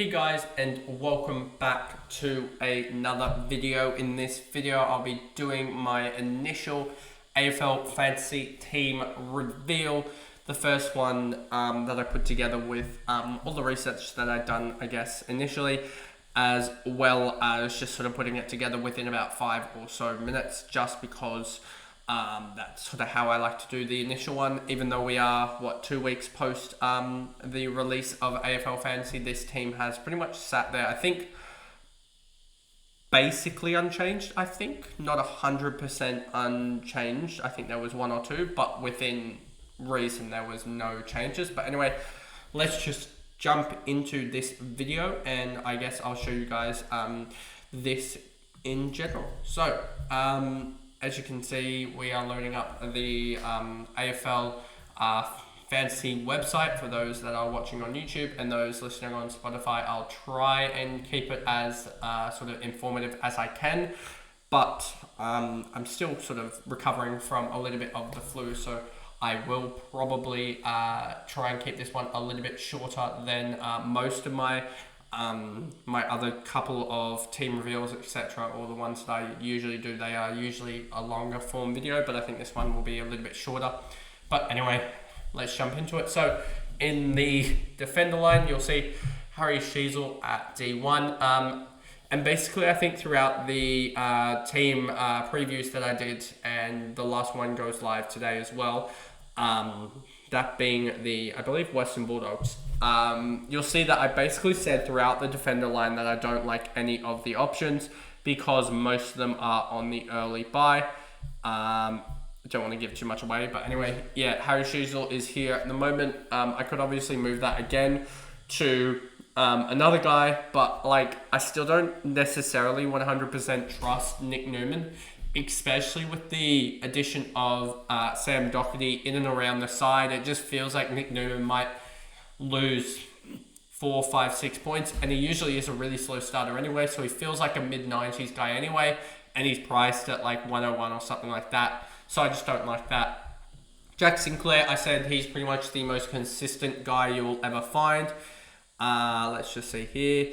Hey guys, and welcome back to another video. In this video I'll be doing my initial AFL fantasy team reveal, the first one that I put together with all the research that I'd done I guess initially, as well as just sort of putting it together within about 5 or so minutes, just because that's sort of how I like to do the initial one. Even though we are, 2 weeks post the release of AFL Fantasy, this team has pretty much sat there, I think, basically unchanged, I think. Not 100% unchanged. I think there was 1 or 2, but within reason there was no changes. But anyway, let's just jump into this video, and I guess I'll show you guys this in general. So, as you can see, we are loading up the AFL fantasy website for those that are watching on YouTube, and those listening on Spotify. I'll try and keep it as sort of informative as I can, but I'm still sort of recovering from a little bit of the flu, so I will probably try and keep this one a little bit shorter than most of my other couple of team reveals, etc., or the ones that I usually do. They are usually a longer form video, but I think this one will be a little bit shorter. But anyway, let's jump into it. So in the defender line, you'll see Harry Sheezel at D1. And basically, I think throughout the team previews that I did, and the last one goes live today as well, that being the, I believe, Western Bulldogs. You'll see that I basically said throughout the defender line that I don't like any of the options because most of them are on the early bye. I don't want to give too much away, but anyway, yeah, Harry Sheezel is here at the moment. I could obviously move that again to another guy, but I still don't necessarily 100% trust Nick Newman, especially with the addition of Sam Doherty in and around the side. It just feels like Nick Newman might lose 4, 5, 6 points, and he usually is a really slow starter anyway, so he feels like a mid-90s guy anyway, and he's priced at 101 or something like that, so I just don't like that. Jack Sinclair, I said he's pretty much the most consistent guy you will ever find. Let's just see here.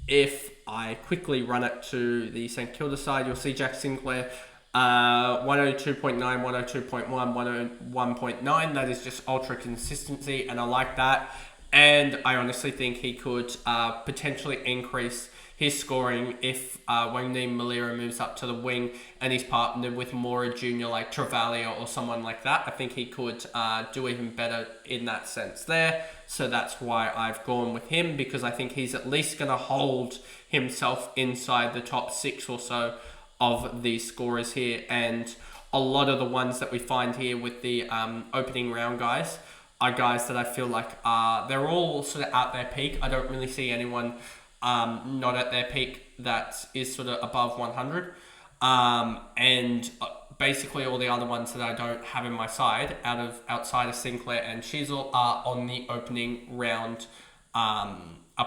If I quickly run it to the St Kilda side, you'll see Jack Sinclair 102.9, 102.1, 101.9. That is just ultra consistency, and I like that. And I honestly think he could potentially increase his scoring if Wayne Malira moves up to the wing and he's partnered with more a junior like Travalia or someone like that. I think he could do even better in that sense there. So that's why I've gone with him, because I think he's at least going to hold himself inside the top 6 or so of the scorers here. And a lot of the ones that we find here with the opening round guys are guys that I feel like they're all sort of at their peak. I don't really see anyone not at their peak that is sort of above 100. And basically all the other ones that I don't have in my side, outside of Sinclair and Sheezel, are on the opening round, are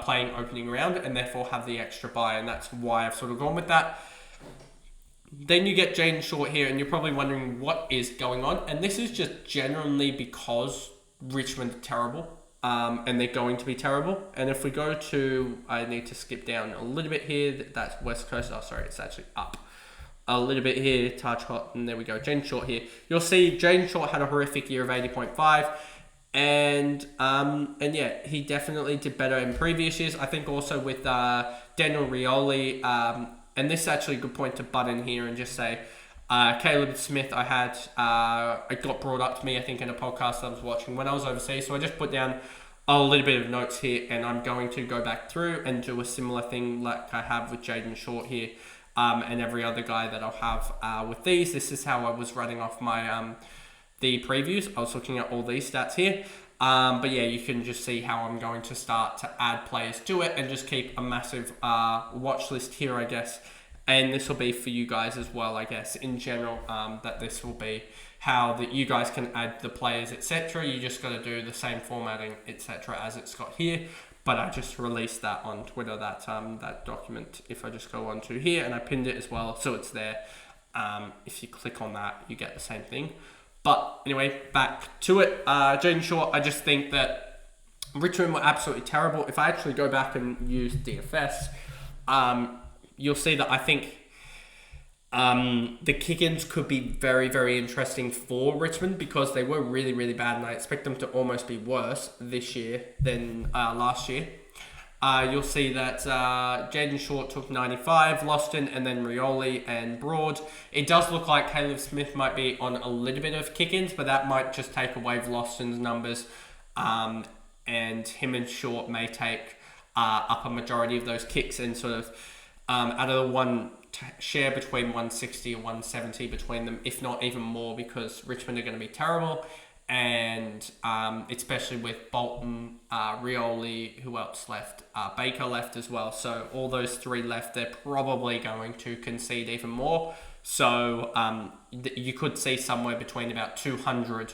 playing opening round, and therefore have the extra bye, and that's why I've sort of gone with that. Then you get Jaden Short here, and you're probably wondering what is going on, and this is just generally because Richmond are terrible. And they're going to be terrible. And if we go to, I need to skip down a little bit here. That's West Coast. Oh, sorry, it's actually up a little bit here. Taj Hot, and there we go. Jaden Short here. You'll see Jaden Short had a horrific year of 80.5. And yeah, he definitely did better in previous years. I think also with Daniel Rioli, and this is actually a good point to butt in here and just say, Caleb Smith, it got brought up to me, I think, in a podcast I was watching when I was overseas. So I just put down a little bit of notes here, and I'm going to go back through and do a similar thing like I have with Jaden Short here, and every other guy that I'll have with these. This is how I was running off my the previews. I was looking at all these stats here. But yeah, you can just see how I'm going to start to add players to it and just keep a massive watch list here, I guess. And this will be for you guys as well, I guess, in general, that this will be how that you guys can add the players, etc. You just got to do the same formatting, etc. as it's got here. But I just released that on Twitter, that document. If I just go onto here, and I pinned it as well, so it's there. If you click on that, you get the same thing. But anyway, back to it. Jaden Short, I just think that Richmond were absolutely terrible. If I actually go back and use DFS, you'll see that I think the kick-ins could be very, very interesting for Richmond because they were really, really bad, and I expect them to almost be worse this year than last year. You'll see that Jaden Short took 95, Loston, and then Rioli and Broad. It does look like Caleb Smith might be on a little bit of kick-ins, but that might just take away Loston's numbers, and him and Short may take up a majority of those kicks and sort of out of the one share between 160 and 170 between them, if not even more, because Richmond are going to be terrible. And especially with Bolton, Rioli, who else left? Baker left as well. So all those three left, they're probably going to concede even more. So you could see somewhere between about 200,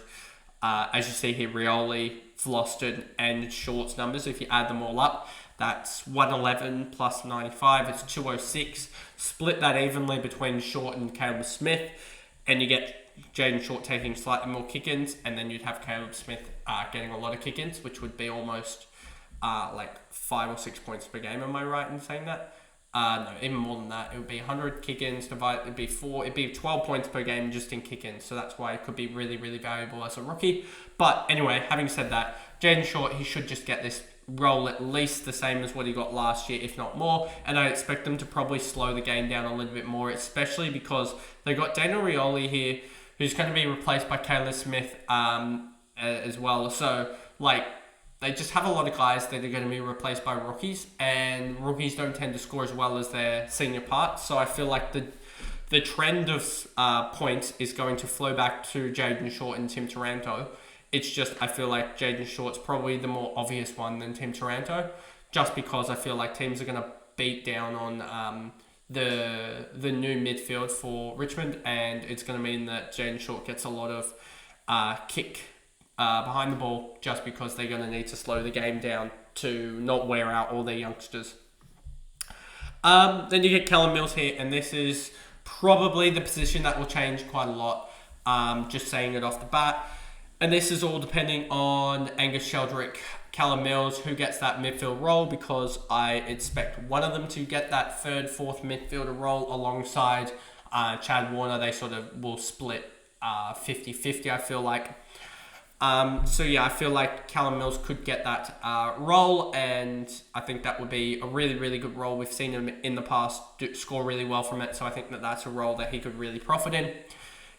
as you see here, Rioli, Vloston, and Short's numbers. If you add them all up, that's 111 plus 95, it's 206. Split that evenly between Short and Caleb Smith, and you get Jaden Short taking slightly more kick-ins, and then you'd have Caleb Smith getting a lot of kick-ins, which would be almost like 5 or 6 points per game. Am I right in saying that? No, even more than that. It would be 100 kick-ins divided. It'd be 12 points per game just in kick-ins. So that's why it could be really, really valuable as a rookie. But anyway, having said that, Jaden Short, he should just get this role at least the same as what he got last year, if not more. And I expect them to probably slow the game down a little bit more, especially because they got Daniel Rioli here, who's going to be replaced by Caleb Smith as well. So, like, they just have a lot of guys that are going to be replaced by rookies, and rookies don't tend to score as well as their senior parts. So I feel like the trend of points is going to flow back to Jaden Short and Tim Taranto. It's just, I feel like Jaden Short's probably the more obvious one than Tim Taranto, just because I feel like teams are going to beat down on the new midfield for Richmond, and it's going to mean that Jaden Short gets a lot of kick behind the ball, just because they're going to need to slow the game down to not wear out all their youngsters. Then you get Callum Mills here, and this is probably the position that will change quite a lot, just saying it off the bat. And this is all depending on Angus Sheldrick, Callum Mills, who gets that midfield role, because I expect one of them to get that third, fourth midfielder role alongside Chad Warner. They sort of will split 50-50, I feel like. So yeah, I feel like Callum Mills could get that role, and I think that would be a really, really good role. We've seen him in the past score really well from it, so I think that that's a role that he could really profit in.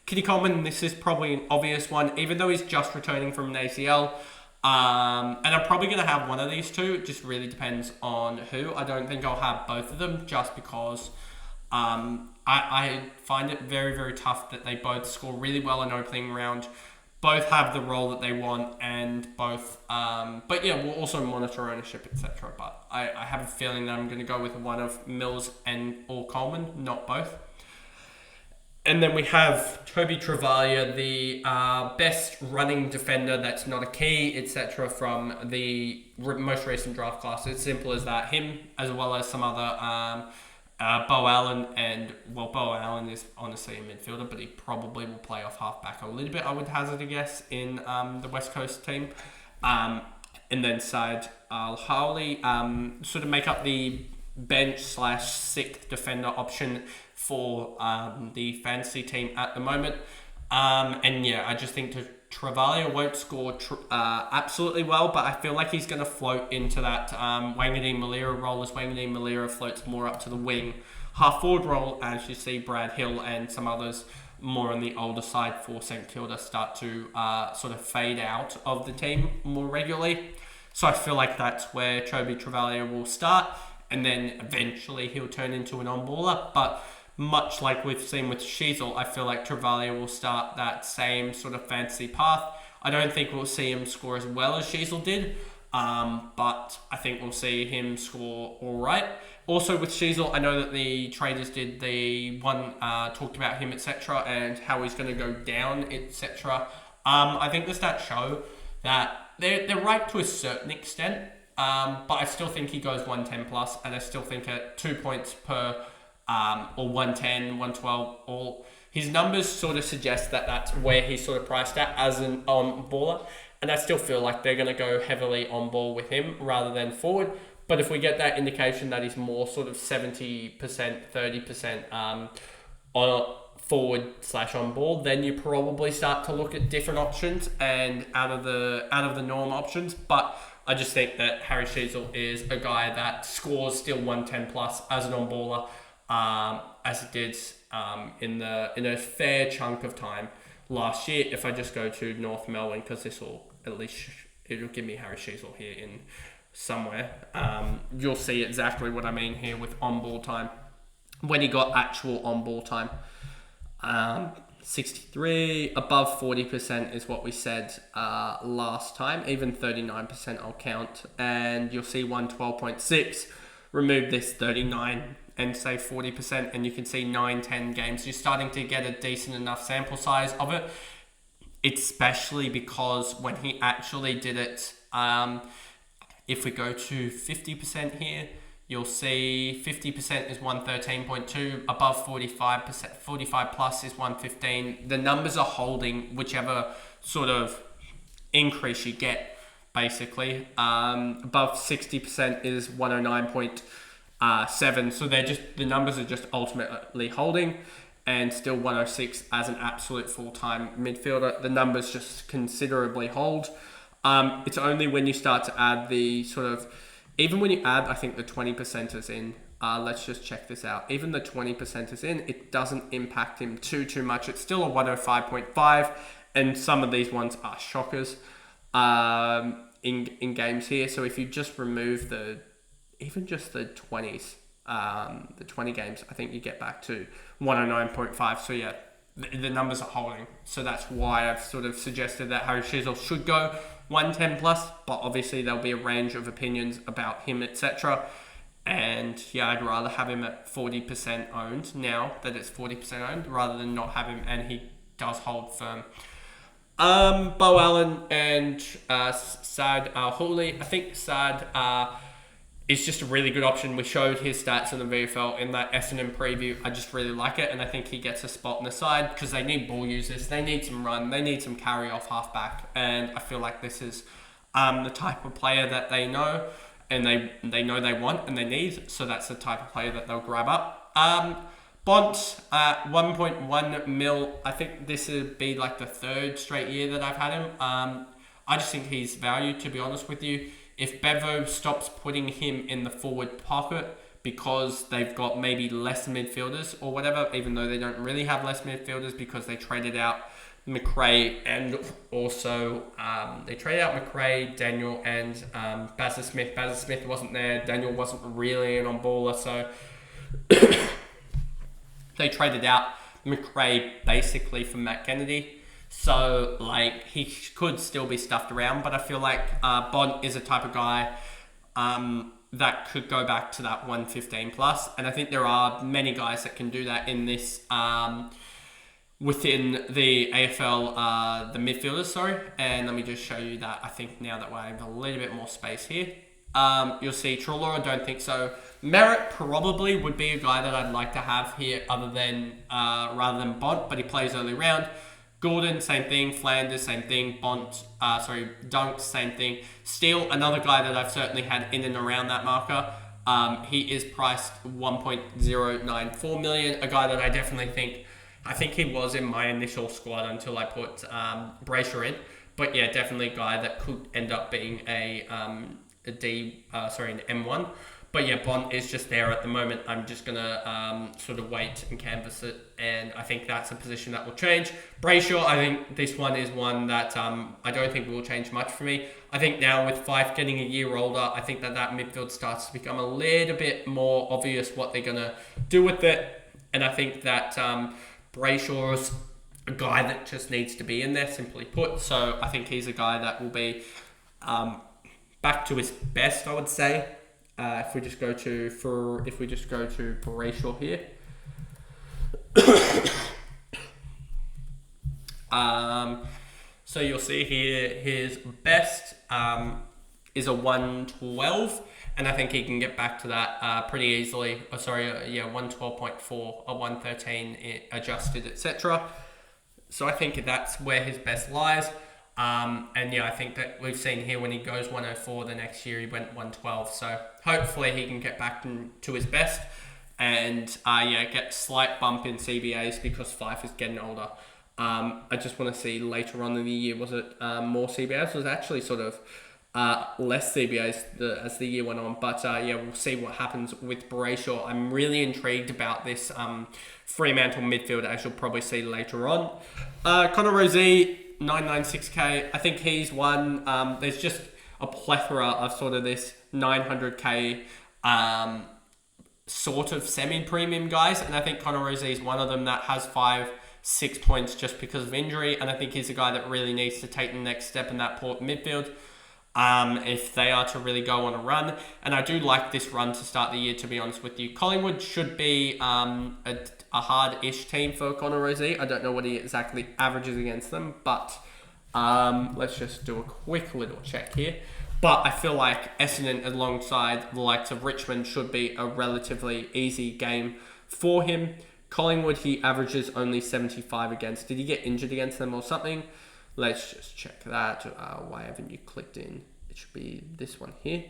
Kitty Coleman, this is probably an obvious one, even though he's just returning from an ACL. And I'm probably going to have one of these two. It just really depends on who. I don't think I'll have both of them, just because I find it very, very tough that they both score really well in opening round. Both have the role that they want, and both... but yeah, we'll also monitor ownership, etc. But I have a feeling that I'm going to go with one of Mills or Coleman, not both. And then we have Toby Travalia, the best running defender that's not a key, etc. from the most recent draft class. It's simple as that. Him, as well as some other... Bo Allen, and well, Bo Allen is honestly a midfielder, but he probably will play off halfback a little bit, I would hazard a guess, in the West Coast team. And then Saad Al-Hawli sort of make up the bench/sixth defender option for the fantasy team at the moment. And yeah, I just think Travalia won't score absolutely well, but I feel like he's going to float into that Wanganeen Malira role, as Wanganeen Malira floats more up to the wing half-forward role, as you see Brad Hill and some others more on the older side for St Kilda start to sort of fade out of the team more regularly. So I feel like that's where Toby Travalia will start, and then eventually he'll turn into an on-baller. But much like we've seen with Sheasel, I feel like Travalia will start that same sort of fantasy path. I don't think we'll see him score as well as Sheasel did, but I think we'll see him score all right. Also with Sheasel, I know that the traders did the one, talked about him, etc., and how he's going to go down, etc. I think the stats show that they're right to a certain extent, but I still think he goes 110 plus, and I still think at 2 points per or 110, 112, all his numbers sort of suggest that that's where he's sort of priced at as an baller. And I still feel like they're going to go heavily on ball with him rather than forward. But if we get that indication that he's more sort of 70%, 30% on forward/on ball, then you probably start to look at different options and out of the norm options. But I just think that Harry Sheezel is a guy that scores still 110 plus as an on-baller, as he did in a fair chunk of time last year. If I just go to North Melbourne, because this will at least it'll give me Harry Sheezel here in somewhere. You'll see exactly what I mean here with on-ball time. When he got actual on-ball time, 63, above 40% is what we said last time. Even 39% I'll count. And you'll see 112.6. Remove this 39 and say 40%, and you can see 9-10 games. You're starting to get a decent enough sample size of it, especially because when he actually did it, if we go to 50% here, you'll see 50% is 113.2, above 45%, 45 plus is 115. The numbers are holding whichever sort of increase you get, basically. Above 60% is 109.7. So the numbers are just ultimately holding, and still 106 as an absolute full-time midfielder. The numbers just considerably hold. It's only when you start to add the sort of, even when you add, I think the 20%ers in, let's just check this out. Even the 20%ers in, it doesn't impact him too much. It's still a 105.5, and some of these ones are shockers in games here. So if you just remove even just the 20s, the 20 games, I think you get back to 109.5. So yeah, the numbers are holding. So that's why I've sort of suggested that Harry Sheezel should go 110 plus, but obviously there'll be a range of opinions about him, etc. And yeah, I'd rather have him at 40% owned now that it's 40% owned, rather than not have him, and he does hold firm. Bo Allen and Saad Hooley. I think Saad is just a really good option. We showed his stats in the VFL in that Essendon preview. I just really like it, and I think he gets a spot in the side because they need ball users, they need some run, they need some carry off halfback, and I feel like this is the type of player that they know and they know they want and they need. So that's the type of player that they'll grab up. Bont at 1.1 mil. I think this would be like the third straight year that I've had him. I just think he's value, to be honest with you. If Bevo stops putting him in the forward pocket because they've got maybe less midfielders or whatever, even though they don't really have less midfielders because they traded out McRae and also they traded out McRae, Daniel, and Bazza Smith. Bazza Smith wasn't there. Daniel wasn't really an on-baller, so they traded out McRae basically for Matt Kennedy. So, like, he could still be stuffed around, but I feel like Bont is a type of guy that could go back to that 115 plus, and I think there are many guys that can do that in this within the AFL, the midfielders, sorry. And let me just show you that. I think now that we have a little bit more space here, you'll see Treloar, I don't think so. Merritt probably would be a guy that I'd like to have here other than rather than Bont, but he plays early round. Gordon, same thing. Flanders, same thing. Dunk, same thing. Steele, another guy that I've certainly had in and around that marker. He is priced 1.094 million. A guy that I definitely I think he was in my initial squad until I put Brayshaw in. But yeah, definitely a guy that could end up being an M1. But yeah, Bont is just there at the moment. I'm just going to sort of wait and canvass it. And I think that's a position that will change. Brayshaw, I think this one is one that I don't think will change much for me. I think now with Fife getting a year older, I think that midfield starts to become a little bit more obvious what they're going to do with it. And I think that Brayshaw's a guy that just needs to be in there, simply put. So I think he's a guy that will be back to his best, I would say. If we just go to Brayshaw here, so you'll see here his best is a 112, and I think he can get back to that pretty easily. 112.4, a 113 adjusted, etc. So I think that's where his best lies. And yeah, I think that we've seen here when he goes 104, the next year he went 112. So hopefully he can get back to his best and get a slight bump in CBAs because Fife is getting older. I just want to see later on in the year, was it more CBAs? It was actually sort of less CBAs as the year went on. But we'll see what happens with Brayshaw. I'm really intrigued about this Fremantle midfield, as you'll probably see later on. Connor Rozee, 996k. I think he's one. There's just a plethora of sort of this 900k sort of semi-premium guys, and I think Connor Rozee is one of them that has 5-6 points just because of injury, and I think he's a guy that really needs to take the next step in that Port midfield if they are to really go on a run. And I do like this run to start the year, to be honest with you. Collingwood should be a hard-ish team for Connor Rozee. I don't know what he exactly averages against them, but let's just do a quick little check here. But I feel like Essendon alongside the likes of Richmond should be a relatively easy game for him. Collingwood, he averages only 75 against. Did he get injured against them or something? Let's just check that. Why haven't you clicked in? It should be this one here.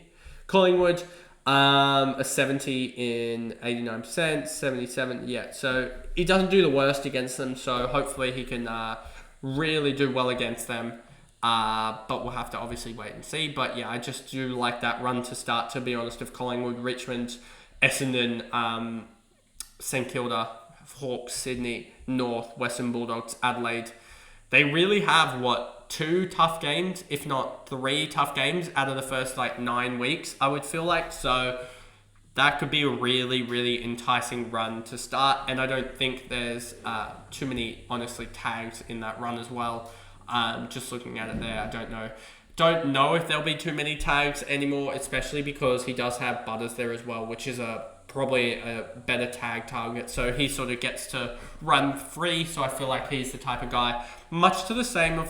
Collingwood, a 70 in 89%, 77. Yeah, so he doesn't do the worst against them. So hopefully he can really do well against them. But we'll have to obviously wait and see. But yeah, I just do like that run to start, to be honest, of Collingwood, Richmond, Essendon, St Kilda, Hawks, Sydney, North, Western Bulldogs, Adelaide. They really have, 2 tough games, if not 3 tough games out of the first 9 weeks, I would feel like. So that could be a really, really enticing run to start. And I don't think there's too many, honestly, tags in that run as well. Just looking at it there, I don't know if there'll be too many tags anymore, especially because he does have Butters there as well, which is probably a better tag target. So he sort of gets to run free. So I feel like he's the type of guy, much to the same of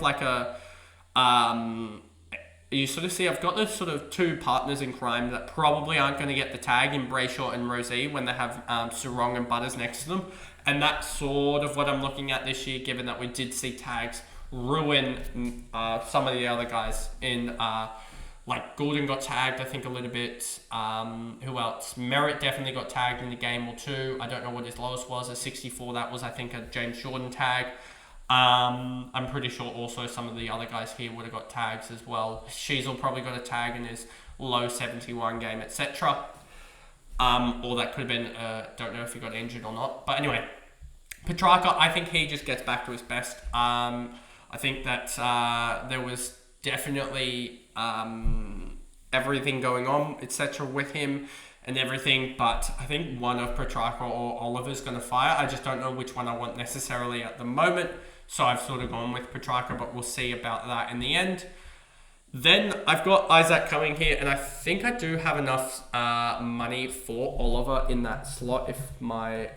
you sort of see, I've got those sort of 2 partners in crime that probably aren't going to get the tag in Brayshaw and Rozee when they have Sarong and Butters next to them. And that's sort of what I'm looking at this year, given that we did see tags ruin some of the other guys in Goulden got tagged, I think, a little bit. Who else? Merritt definitely got tagged in a game or 2. I don't know what his lowest was, a 64. That was, I think, a James Jordan tag. I'm pretty sure also some of the other guys here would have got tags as well. Sheasel probably got a tag in his low 71 game, etc. Or that could have been, don't know if he got injured or not. But anyway, Petrarca, I think he just gets back to his best. I think that there was definitely everything going on, etc. with him and everything, but I think one of Petrarca or Oliver's going to fire. I just don't know which one I want necessarily at the moment, so I've sort of gone with Petrarca, but we'll see about that in the end. Then I've got Isaac coming here, and I think I do have enough money for Oliver in that slot if my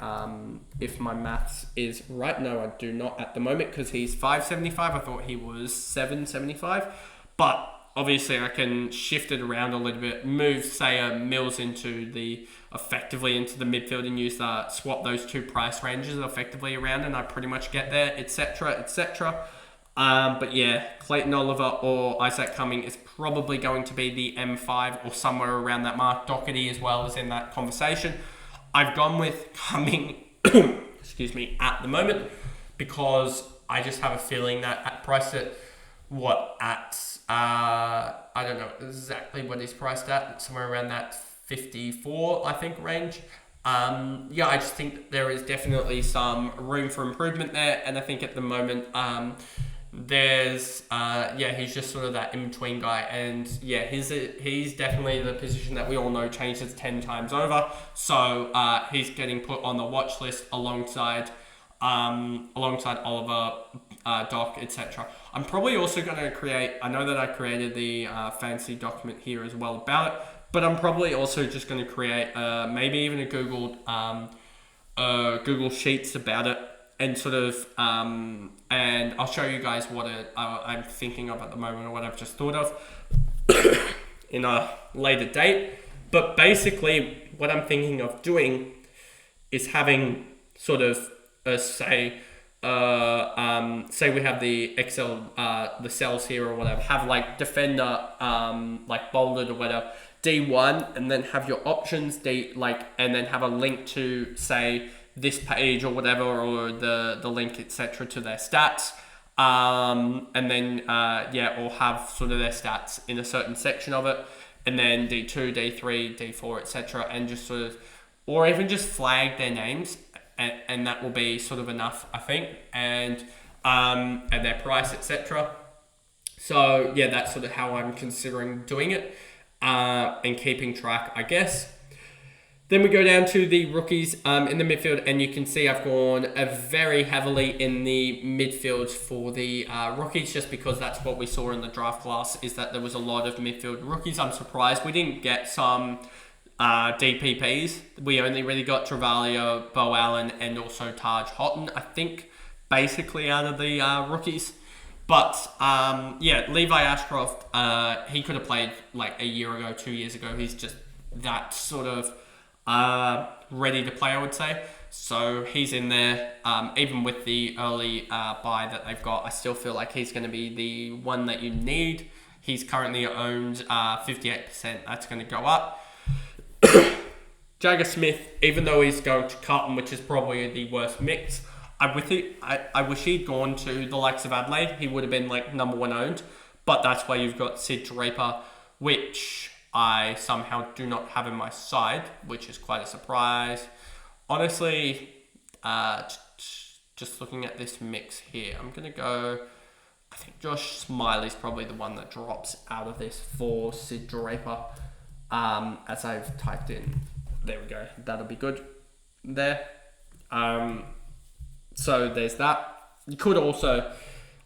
maths is right. No, I do not at the moment, because he's 575. I thought he was 775, but obviously I can shift it around a little bit, move Sayer Mills effectively into the midfield and swap those 2 price ranges effectively around, and I pretty much get there, etc., etc. But yeah, Clayton Oliver or Isaac Cumming is probably going to be the M5 or somewhere around that mark. Doherty as well is in that conversation. I've gone with Cumming, excuse me, at the moment, because I just have a feeling that priced at I don't know exactly what he's priced at, somewhere around that 54, I think, range. I just think that there is definitely some room for improvement there, and I think at the moment, there's he's just sort of that in-between guy, and he's definitely the position that we all know changes 10 times over, so he's getting put on the watch list alongside Oliver, Doc, etc. I'm probably also going to I know that I created the fancy document here as well about it, but I'm probably also just going to create maybe even a Google Sheets about it, and sort of and I'll show you guys what I'm thinking of at the moment, or what I've just thought of in a later date. But basically what I'm thinking of doing is having sort of say we have the XL, the cells here or whatever, have like defender, like bolded or whatever, D1, and then have your options and then have a link to say this page or whatever, or the link, etc., to their stats. And then, or have sort of their stats in a certain section of it, and then D2, D3, D4, etc., and just sort of, or even just flag their names, and that will be sort of enough, I think, and their price, etc. So yeah, that's sort of how I'm considering doing it, and keeping track, I guess. Then we go down to the rookies in the midfield, and you can see I've gone very heavily in the midfield for the rookies, just because that's what we saw in the draft class, is that there was a lot of midfield rookies. I'm surprised we didn't get some DPPs. We only really got Travalia, Bo Allen, and also Taj Houghton, I think, basically out of the rookies. But Levi Ashcroft, he could have played like a year ago, 2 years ago. He's just that sort of ready to play, I would say. So he's in there. Even with the early buy that they've got, I still feel like he's going to be the one that you need. He's currently owned 58%. That's going to go up. Jagger Smith, even though he's going to Carlton, which is probably the worst mix, I wish he'd gone to the likes of Adelaide. He would have been like number 1 owned. But that's why you've got Sid Draper, which I somehow do not have in my side, which is quite a surprise. Honestly, just looking at this mix here, I'm going to go, I think Josh Smiley's probably the one that drops out of this for Sid Draper. As I've typed in, there we go, that'll be good there. So there's that. You could also,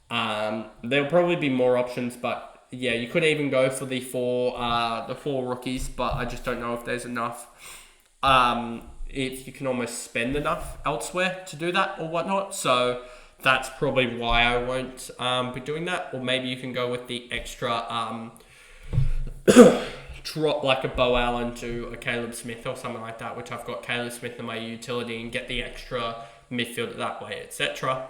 there'll probably be more options, but yeah, you could even go for the four rookies, but I just don't know if there's enough. If you can almost spend enough elsewhere to do that or whatnot. So that's probably why I won't be doing that. Or maybe you can go with the extra drop like a Bo Allen to a Caleb Smith or something like that, which I've got Caleb Smith in my utility, and get the extra midfielder that way, etc.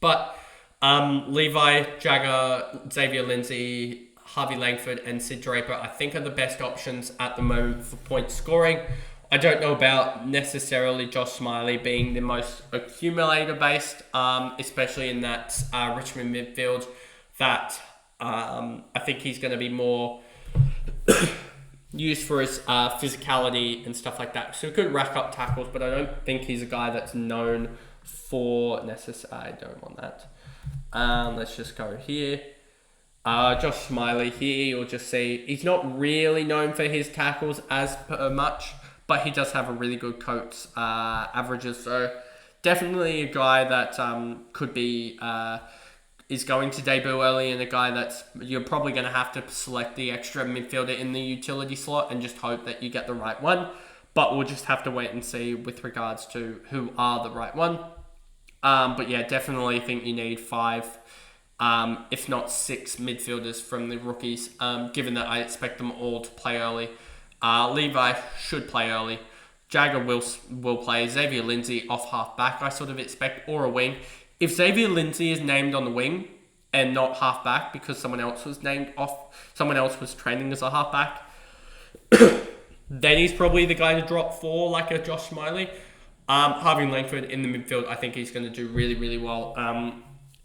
But Levi, Jagger, Xavier Lindsay, Harvey Langford, and Sid Draper, I think, are the best options at the moment for point scoring. I don't know about necessarily Josh Smiley being the most accumulator based, especially in that Richmond midfield. That I think he's going to be more used for his physicality and stuff like that. So he could rack up tackles, but I don't think he's a guy that's known for I don't want that. Let's just go here. Josh Smiley here, you'll just see he's not really known for his tackles as much, but he does have a really good Coates averages. So definitely a guy that could be is going to debut early, and a guy that's you're probably going to have to select the extra midfielder in the utility slot and just hope that you get the right one. But we'll just have to wait and see with regards to who are the right one. But yeah, definitely think you need 5, if not 6 midfielders from the rookies, given that I expect them all to play early. Levi should play early. Jagger will play. Xavier Lindsay off half back, I sort of expect, or a wing. If Xavier Lindsay is named on the wing and not half back because someone else was training as a half back, then he's probably the guy to drop for, like a Josh Smiley. Harvey Langford in the midfield, I think he's going to do really, really well.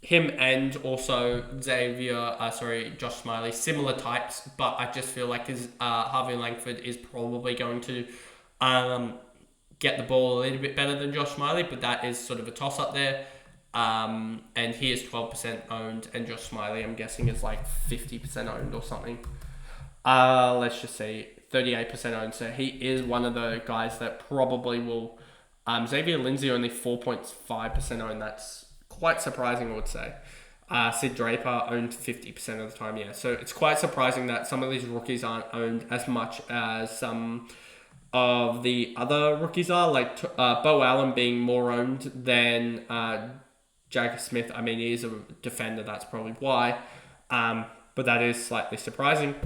Him and also Josh Smiley, similar types, but I just feel like Harvey Langford is probably going to get the ball a little bit better than Josh Smiley, but that is sort of a toss-up there. And he is 12% owned, and Josh Smiley, I'm guessing, is like 50% owned or something. Let's just say 38% owned, so he is one of the guys that probably will... Xavier Lindsay only 4.5% owned. That's quite surprising, I would say. Sid Draper owned 50% of the time, yeah. So it's quite surprising that some of these rookies aren't owned as much as some of the other rookies are, like Bo Allen being more owned than Jagger Smith. I mean, he is a defender, that's probably why. But that is slightly surprising.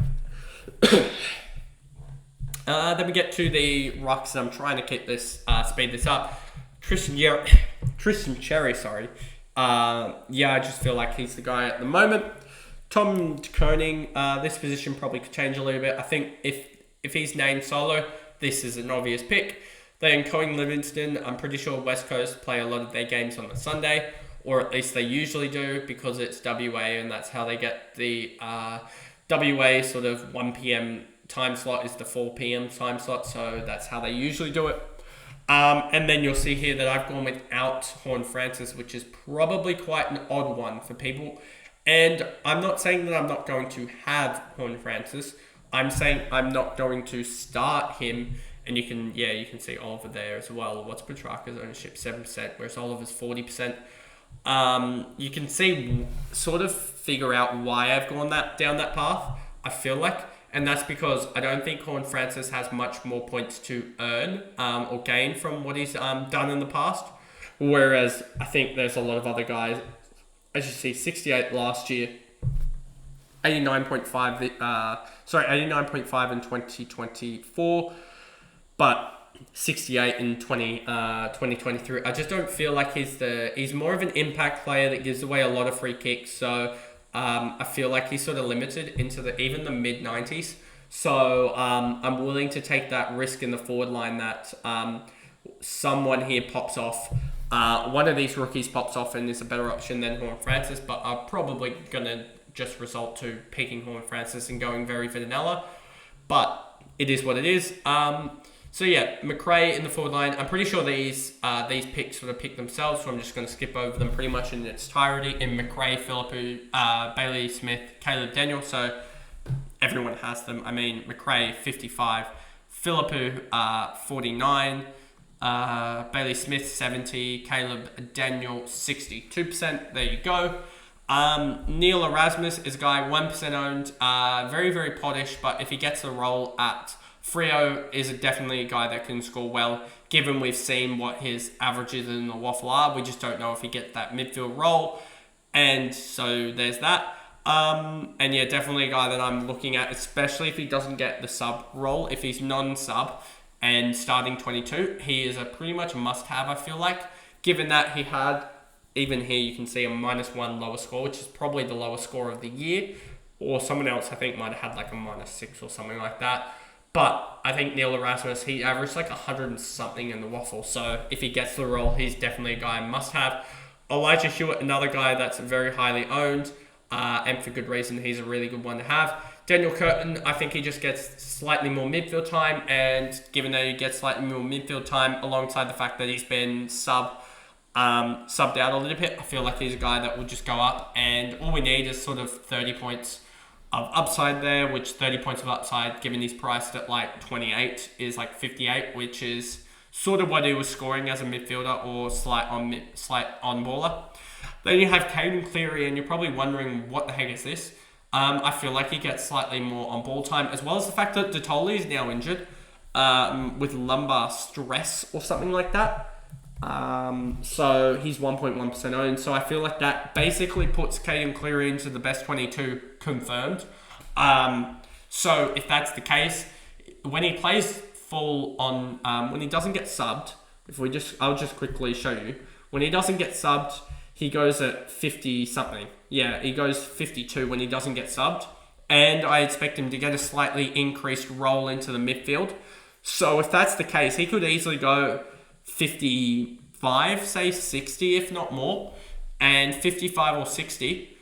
Then we get to the rucks, and I'm trying to keep this speed this up. Tristan Cherry, sorry. I just feel like he's the guy at the moment. Tom Koning, this position probably could change a little bit. I think if he's named solo, this is an obvious pick. Then Cohen Livingston, I'm pretty sure West Coast play a lot of their games on a Sunday, or at least they usually do because it's WA and that's how they get the WA sort of 1 p.m. time slot is the 4 p.m. time slot, so that's how they usually do it. And then you'll see here that I've gone without Horne-Francis, which is probably quite an odd one for people. And I'm not saying that I'm not going to have Horne-Francis. I'm saying I'm not going to start him. And you can see Oliver there as well. What's Petrarca's ownership? 7%, whereas Oliver's 40%. You can see, sort of figure out why I've gone down that path, I feel like. And that's because I don't think Horne-Francis has much more points to earn or gain from what he's done in the past. Whereas I think there's a lot of other guys, as you see, 68 last year, 89.5 in 2024, but 68 in 2023. I just don't feel like he's more of an impact player that gives away a lot of free kicks. So I feel like he's sort of limited into even the mid-90s. So I'm willing to take that risk in the forward line that someone here pops off. One of these rookies pops off and is a better option than Horne-Francis, but I'm probably going to just result to picking Horne-Francis and going very vanilla. But it is what it is. So yeah, McRae in the forward line. I'm pretty sure these picks sort of pick themselves, so I'm just going to skip over them pretty much in its entirety. In McRae, Philippou, Bailey Smith, Caleb Daniel. So everyone has them. I mean, McRae 55, Philippou 49, Bailey Smith 70, Caleb Daniel 62%. There you go. Neil Erasmus is a guy 1% owned, very very polished, but if he gets the role at Freo is definitely a guy that can score well, given we've seen what his averages in the Waffle are. We just don't know if he gets that midfield role. And so there's that. And yeah, definitely a guy that I'm looking at, especially if he doesn't get the sub role. If he's non-sub and starting 22, he is a pretty much a must-have, I feel like. Given that he had, even here you can see a -1 lower score, which is probably the lowest score of the year. Or someone else I think might have had like a -6 or something like that. But I think Neil Erasmus, he averaged like 100 and something in the Waffle. So if he gets the role, he's definitely a guy I must have. Elijah Hewitt, another guy that's very highly owned. And for good reason, he's a really good one to have. Daniel Curtin, I think he just gets slightly more midfield time. And given that he gets slightly more midfield time alongside the fact that he's been subbed out a little bit, I feel like he's a guy that will just go up. And all we need is sort of 30 points of upside there, which 30 points of upside, given he's priced at like 28, is like 58, which is sort of what he was scoring as a midfielder or slight on baller. Then you have Caden Cleary, and you're probably wondering what the heck is this? I feel like he gets slightly more on ball time, as well as the fact that Detoli is now injured with lumbar stress or something like that. So he's 1.1% owned. So I feel like that basically puts Caden Cleary into the best 22 confirmed. So if that's the case, when he plays full on, when he doesn't get subbed, I'll just quickly show you. When he doesn't get subbed, he goes at 50 something. Yeah, he goes 52 when he doesn't get subbed. And I expect him to get a slightly increased role into the midfield. So if that's the case, he could easily go 55, say 60, if not more, and 55 or 60,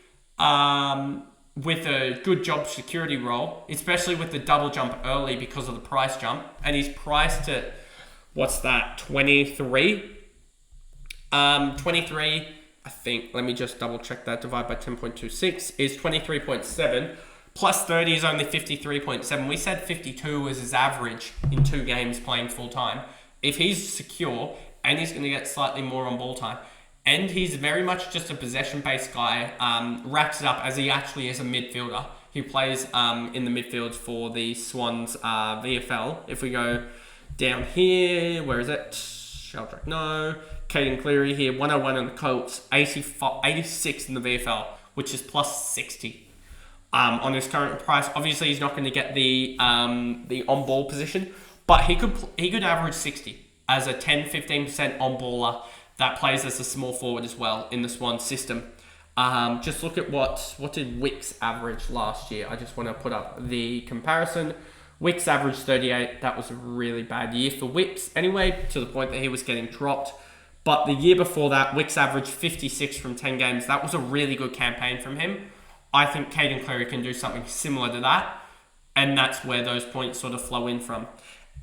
with a good job security role, especially with the double jump early because of the price jump. And he's priced at, 23? 23, I think, let me just double check that, divide by 10.26, is 23.7. Plus 30 is only 53.7. We said 52 was his average in 2 games playing full time. If he's secure and he's going to get slightly more on ball time, and he's very much just a possession-based guy, racks it up as he actually is a midfielder. He plays in the midfield for the Swans VFL. If we go down here, where is it? Sheldrake, no. Caden Cleary here, 101 on the Colts, 86 in the VFL, which is plus 60. On his current price, obviously he's not going to get the on-ball position, but he could average 60. as a 10-15% on baller that plays as a small forward as well in the Swan system. Just look at what did Wicks average last year. I just want to put up the comparison. Wicks averaged 38. That was a really bad year for Wicks anyway, to the point that he was getting dropped. But the year before that, Wicks averaged 56 from 10 games. That was a really good campaign from him. I think Caden Cleary can do something similar to that. And that's where those points sort of flow in from.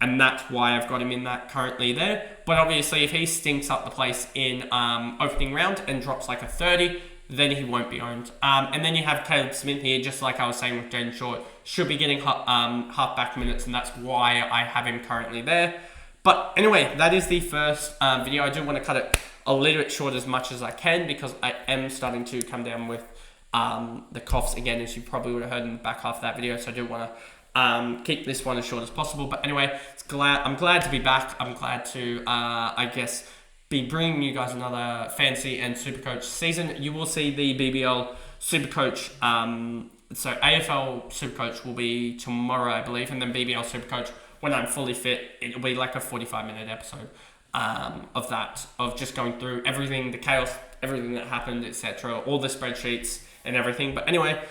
And that's why I've got him in that currently there. But obviously, if he stinks up the place in opening round and drops like a 30, then he won't be owned. And then you have Caleb Smith here, just like I was saying with Jaden Short, should be getting half-back minutes, and that's why I have him currently there. But anyway, that is the first video. I do want to cut it a little bit short as much as I can, because I am starting to come down with the coughs again, as you probably would have heard in the back half of that video. So I do want to keep this one as short as possible. But anyway, I'm glad to be back. I'm glad to, I guess, be bringing you guys another Fantasy and Supercoach season. You will see the BBL Supercoach, so AFL Supercoach will be tomorrow, I believe, and then BBL Supercoach, when I'm fully fit, it'll be like a 45-minute episode of that, of just going through everything, the chaos, everything that happened, etc., all the spreadsheets and everything. But anyway,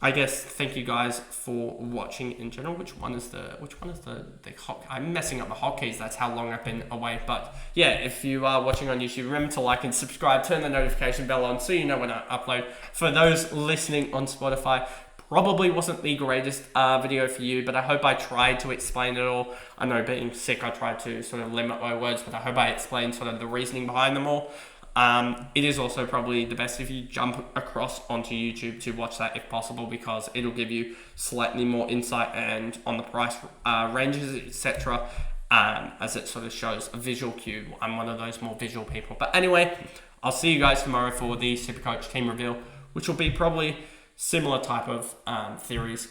I guess thank you guys for watching in general. Which one is the hot? I'm messing up the hotkeys. That's how long I've been away. But yeah, if you are watching on YouTube, remember to like and subscribe. Turn the notification bell on so you know when I upload. For those listening on Spotify, probably wasn't the greatest video for you, but I hope I tried to explain it all. I know being sick, I tried to sort of limit my words, but I hope I explained sort of the reasoning behind them all. It is also probably the best if you jump across onto YouTube to watch that if possible, because it'll give you slightly more insight and on the price ranges, etc., as it sort of shows a visual cue. I'm one of those more visual people. But anyway, I'll see you guys tomorrow for the Supercoach team reveal, which will be probably similar type of theories,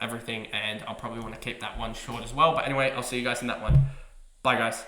everything, and I'll probably want to keep that one short as well. But anyway, I'll see you guys in that one. Bye, guys.